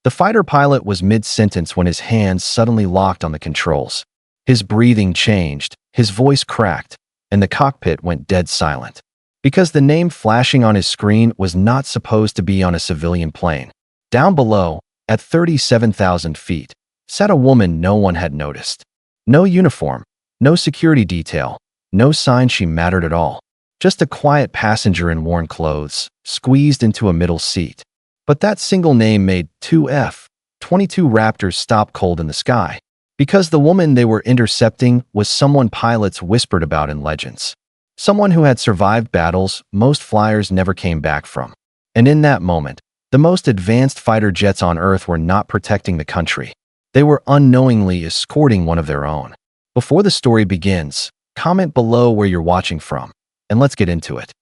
The fighter pilot was mid-sentence when his hands suddenly locked on the controls. His breathing changed, his voice cracked, and the cockpit went dead silent. Because the name flashing on his screen was not supposed to be on a civilian plane. Down below, at 37,000 feet, sat a woman no one had noticed. No uniform, no security detail, no sign she mattered at all. Just a quiet passenger in worn clothes, squeezed into a middle seat. But that single name made two F-22 Raptors stop cold in the sky. Because the woman they were intercepting was someone pilots whispered about in legends. Someone who had survived battles most flyers never came back from. And in that moment, the most advanced fighter jets on Earth were not protecting the country. They were unknowingly escorting one of their own. Before the story begins, comment below where you're watching from, and let's get into it.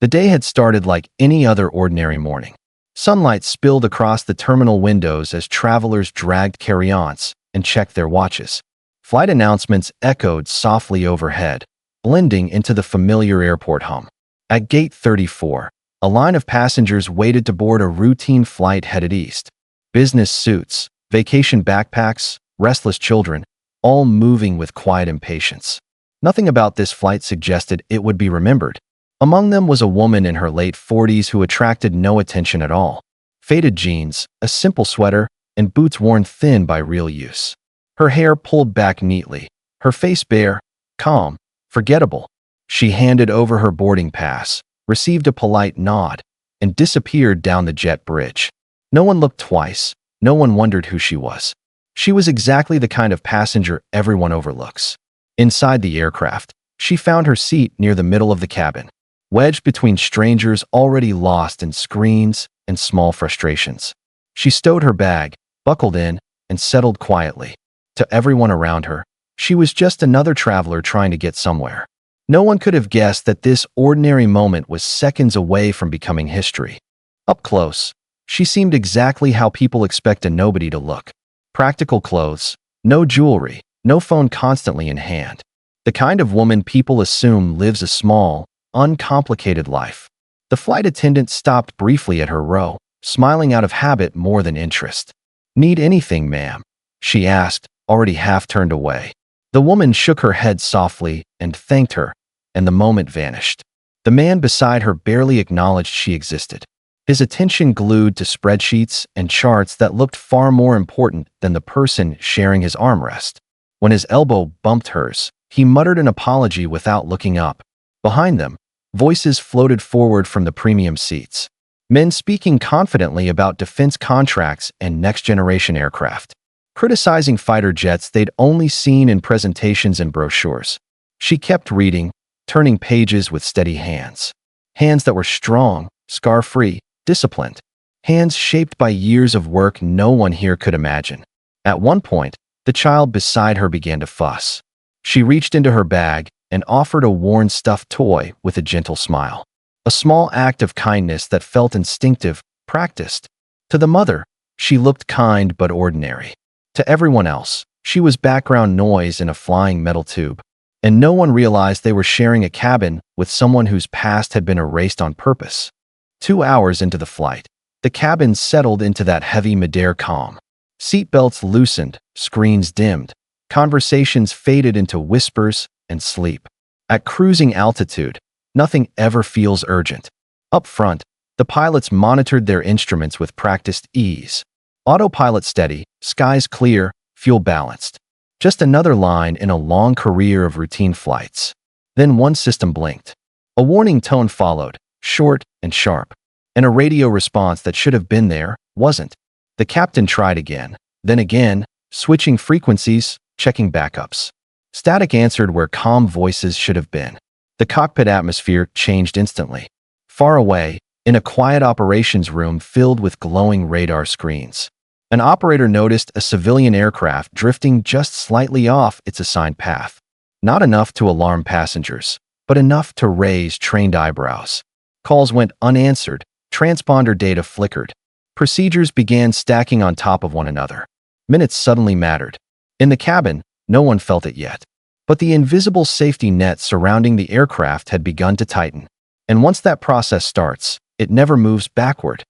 The day had started like any other ordinary morning. Sunlight spilled across the terminal windows as travelers dragged carry-ons and checked their watches. Flight announcements echoed softly overhead, blending into the familiar airport hum. At Gate 34, a line of passengers waited to board a routine flight headed east. Business suits, vacation backpacks, restless children, all moving with quiet impatience. Nothing about this flight suggested it would be remembered. Among them was a woman in her late 40s who attracted no attention at all. Faded jeans, a simple sweater, and boots worn thin by real use. Her hair pulled back neatly, her face bare, calm, forgettable. She handed over her boarding pass, received a polite nod, and disappeared down the jet bridge. No one looked twice, no one wondered who she was. She was exactly the kind of passenger everyone overlooks. Inside the aircraft, she found her seat near the middle of the cabin, wedged between strangers already lost in screens and small frustrations. She stowed her bag, buckled in, and settled quietly. To everyone around her, she was just another traveler trying to get somewhere. No one could have guessed that this ordinary moment was seconds away from becoming history. Up close, she seemed exactly how people expect a nobody to look. Practical clothes, no jewelry, no phone constantly in hand. The kind of woman people assume lives a small, uncomplicated life. The flight attendant stopped briefly at her row, smiling out of habit more than interest. "Need anything, ma'am?" she asked, already half turned away. The woman shook her head softly and thanked her, and the moment vanished. The man beside her barely acknowledged she existed. His attention glued to spreadsheets and charts that looked far more important than the person sharing his armrest. When his elbow bumped hers, he muttered an apology without looking up. Behind them, voices floated forward from the premium seats. Men speaking confidently about defense contracts and next-generation aircraft, criticizing fighter jets they'd only seen in presentations and brochures. She kept reading, turning pages with steady hands. Hands that were strong, scar-free, disciplined. Hands shaped by years of work no one here could imagine. At one point, the child beside her began to fuss. She reached into her bag and offered a worn stuffed toy with a gentle smile. A small act of kindness that felt instinctive, practiced. To the mother, she looked kind but ordinary. To everyone else, she was background noise in a flying metal tube. And no one realized they were sharing a cabin with someone whose past had been erased on purpose. 2 hours into the flight, the cabin settled into that heavy midair calm. Seatbelts loosened, screens dimmed, conversations faded into whispers and sleep. At cruising altitude, nothing ever feels urgent. Up front, the pilots monitored their instruments with practiced ease. Autopilot steady, skies clear, fuel balanced. Just another line in a long career of routine flights. Then one system blinked. A warning tone followed, short and sharp. And a radio response that should have been there, wasn't. The captain tried again, then again, switching frequencies, checking backups. Static answered where calm voices should have been. The cockpit atmosphere changed instantly. Far away, in a quiet operations room filled with glowing radar screens, an operator noticed a civilian aircraft drifting just slightly off its assigned path. Not enough to alarm passengers, but enough to raise trained eyebrows. Calls went unanswered, transponder data flickered. Procedures began stacking on top of one another. Minutes suddenly mattered. In the cabin, no one felt it yet. But the invisible safety net surrounding the aircraft had begun to tighten. And once that process starts, it never moves backward.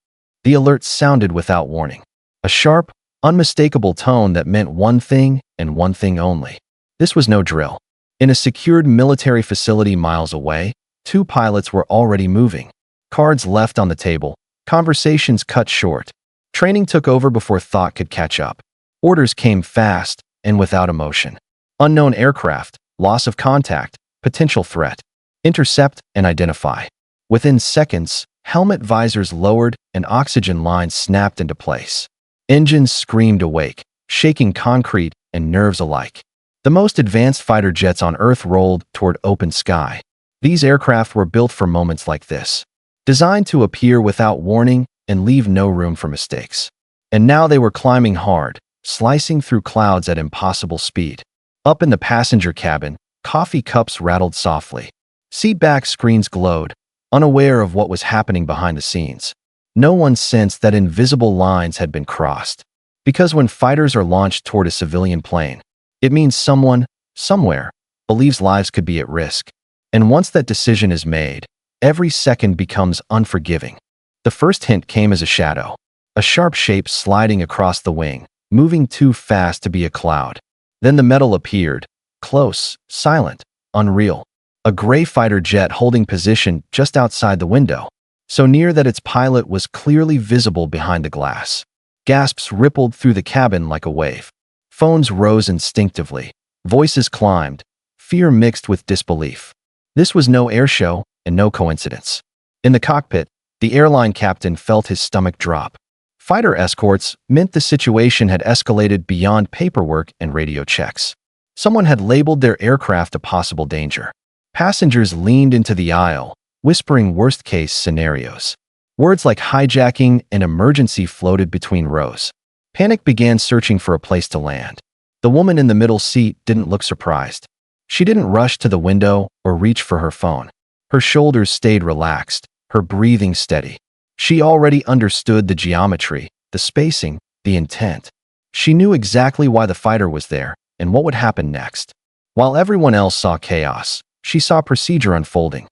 The alert sounded without warning. A sharp, unmistakable tone that meant one thing and one thing only. This was no drill. In a secured military facility miles away, two pilots were already moving. Cards left on the table, conversations cut short. Training took over before thought could catch up. Orders came fast and without emotion. Unknown aircraft, loss of contact, potential threat. Intercept and identify. Within seconds, helmet visors lowered and oxygen lines snapped into place. Engines screamed awake, shaking concrete and nerves alike. The most advanced fighter jets on Earth rolled toward open sky. These aircraft were built for moments like this, designed to appear without warning and leave no room for mistakes. And now they were climbing hard, slicing through clouds at impossible speed. Up in the passenger cabin, coffee cups rattled softly. Seatback screens glowed, unaware of what was happening behind the scenes. No one sensed that invisible lines had been crossed. Because when fighters are launched toward a civilian plane, it means someone, somewhere, believes lives could be at risk. And once that decision is made, every second becomes unforgiving. The first hint came as a shadow, a sharp shape sliding across the wing, moving too fast to be a cloud. Then the metal appeared, close, silent, unreal. A gray fighter jet holding position just outside the window, so near that its pilot was clearly visible behind the glass. Gasps rippled through the cabin like a wave. Phones rose instinctively. Voices climbed, fear mixed with disbelief. This was no air show and no coincidence. In the cockpit, the airline captain felt his stomach drop. Fighter escorts meant the situation had escalated beyond paperwork and radio checks. Someone had labeled their aircraft a possible danger. Passengers leaned into the aisle, whispering worst-case scenarios. Words like hijacking and emergency floated between rows. Panic began searching for a place to land. The woman in the middle seat didn't look surprised. She didn't rush to the window or reach for her phone. Her shoulders stayed relaxed, her breathing steady. She already understood the geometry, the spacing, the intent. She knew exactly why the fighter was there and what would happen next. While everyone else saw chaos, she saw procedure unfolding.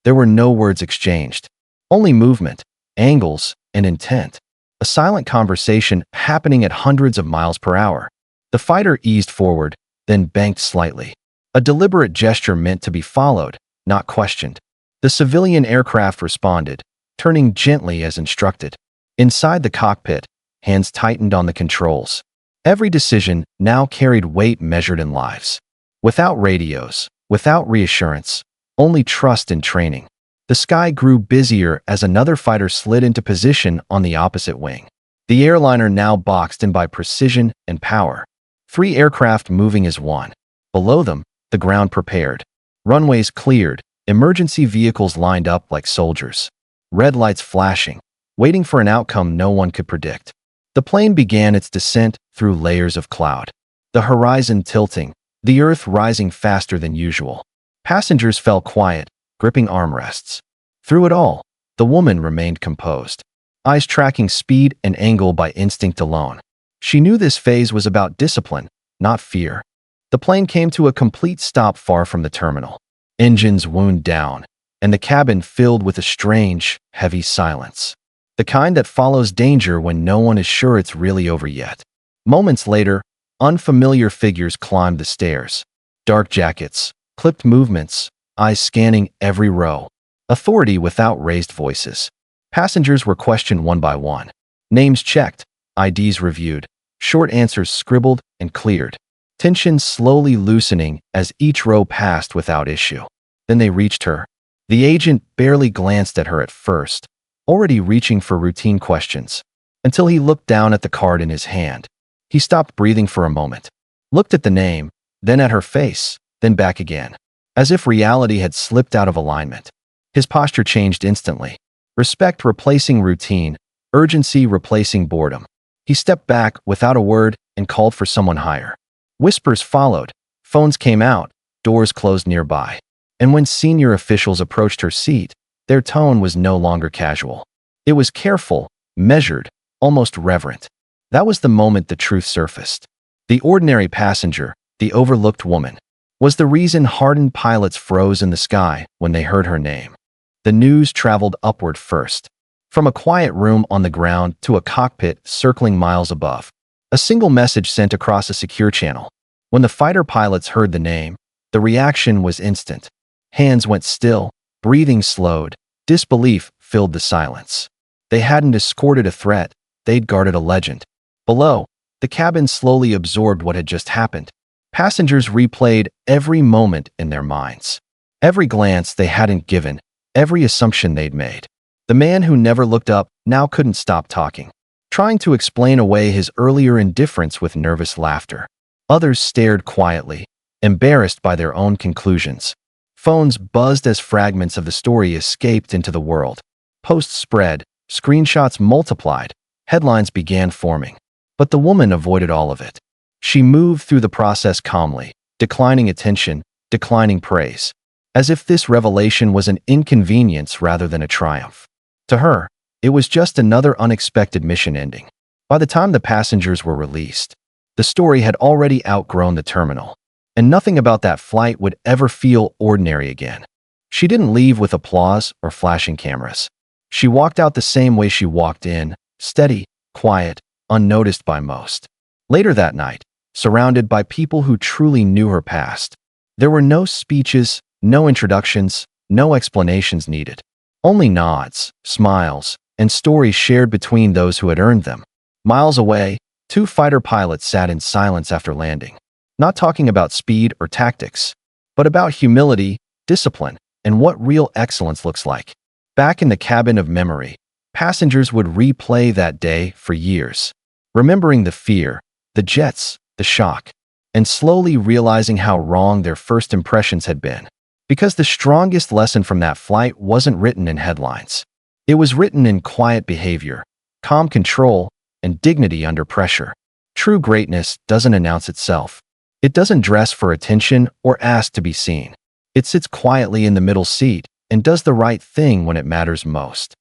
There were no words exchanged, only movement, angles, and intent. A silent conversation happening at hundreds of miles per hour. The fighter eased forward, then banked slightly. A deliberate gesture meant to be followed, not questioned. The civilian aircraft responded, turning gently as instructed. Inside the cockpit, hands tightened on the controls. Every decision now carried weight measured in lives. Without radios, without reassurance, only trust and training. The sky grew busier as another fighter slid into position on the opposite wing. The airliner now boxed in by precision and power. 3 aircraft moving as one. Below them, the ground prepared. Runways cleared, emergency vehicles lined up like soldiers. Red lights flashing, waiting for an outcome no one could predict. The plane began its descent through layers of cloud. The horizon tilting, the earth rising faster than usual. Passengers fell quiet, gripping armrests. Through it all, the woman remained composed, eyes tracking speed and angle by instinct alone. She knew this phase was about discipline, not fear. The plane came to a complete stop far from the terminal. Engines wound down, and the cabin filled with a strange, heavy silence. The kind that follows danger when no one is sure it's really over yet. Moments later, unfamiliar figures climbed the stairs. Dark jackets, clipped movements, eyes scanning every row. Authority without raised voices. Passengers were questioned one by one. Names checked, IDs reviewed, short answers scribbled and cleared. Tension slowly loosening as each row passed without issue. Then they reached her. The agent barely glanced at her at first, already reaching for routine questions, until he looked down at the card in his hand. He stopped breathing for a moment, looked at the name, then at her face, then back again, as if reality had slipped out of alignment. His posture changed instantly. Respect replacing routine, urgency replacing boredom. He stepped back without a word and called for someone higher. Whispers followed, phones came out, doors closed nearby. And when senior officials approached her seat, their tone was no longer casual. It was careful, measured, almost reverent. That was the moment the truth surfaced. The ordinary passenger, the overlooked woman, was the reason hardened pilots froze in the sky when they heard her name. The news traveled upward first. From a quiet room on the ground to a cockpit circling miles above. A single message sent across a secure channel. When the fighter pilots heard the name, the reaction was instant. Hands went still, breathing slowed, disbelief filled the silence. They hadn't escorted a threat, they'd guarded a legend. Below, the cabin slowly absorbed what had just happened. Passengers replayed every moment in their minds. Every glance they hadn't given, every assumption they'd made. The man who never looked up now couldn't stop talking, trying to explain away his earlier indifference with nervous laughter. Others stared quietly, embarrassed by their own conclusions. Phones buzzed as fragments of the story escaped into the world. Posts spread, screenshots multiplied, headlines began forming. But the woman avoided all of it. She moved through the process calmly, declining attention, declining praise, as if this revelation was an inconvenience rather than a triumph. To her, it was just another unexpected mission ending. By the time the passengers were released, the story had already outgrown the terminal, and nothing about that flight would ever feel ordinary again. She didn't leave with applause or flashing cameras. She walked out the same way she walked in, steady, quiet, unnoticed by most. Later that night, surrounded by people who truly knew her past, there were no speeches, no introductions, no explanations needed. Only nods, smiles, and stories shared between those who had earned them. Miles away, two fighter pilots sat in silence after landing, not talking about speed or tactics, but about humility, discipline, and what real excellence looks like. Back in the cabin of memory, passengers would replay that day for years, remembering the fear, the jets, the shock, and slowly realizing how wrong their first impressions had been. Because the strongest lesson from that flight wasn't written in headlines. It was written in quiet behavior, calm control, and dignity under pressure. True greatness doesn't announce itself. It doesn't dress for attention or ask to be seen. It sits quietly in the middle seat and does the right thing when it matters most.